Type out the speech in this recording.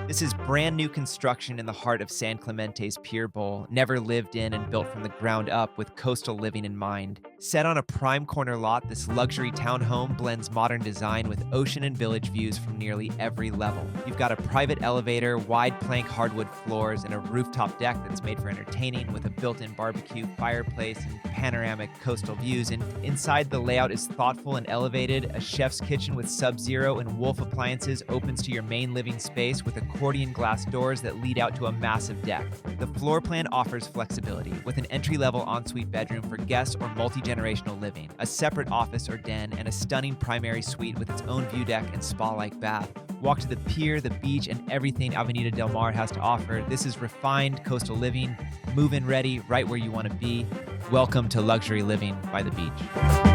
This is brand new construction in the heart of San Clemente's Pier Bowl, never lived in and built from the ground up with coastal living in mind. Set on a prime corner lot, this luxury townhome blends modern design with ocean and village views from nearly every level. You've got a private elevator, wide plank hardwood floors, and a rooftop deck that's made for entertaining with a built-in barbecue, fireplace, and panoramic coastal views. And inside, the layout is thoughtful and elevated. A chef's kitchen with Sub-Zero and Wolf appliances opens to your main living space with accordion glass doors that lead out to a massive deck. The floor plan offers flexibility with an entry-level ensuite bedroom for guests or multi-generational living, a separate office or den, and a stunning primary suite with its own view deck and spa-like bath. Walk to the pier, the beach, and everything Avenida Del Mar has to offer. This is refined coastal living, move-in ready, right where you want to be. Welcome to luxury living by the beach.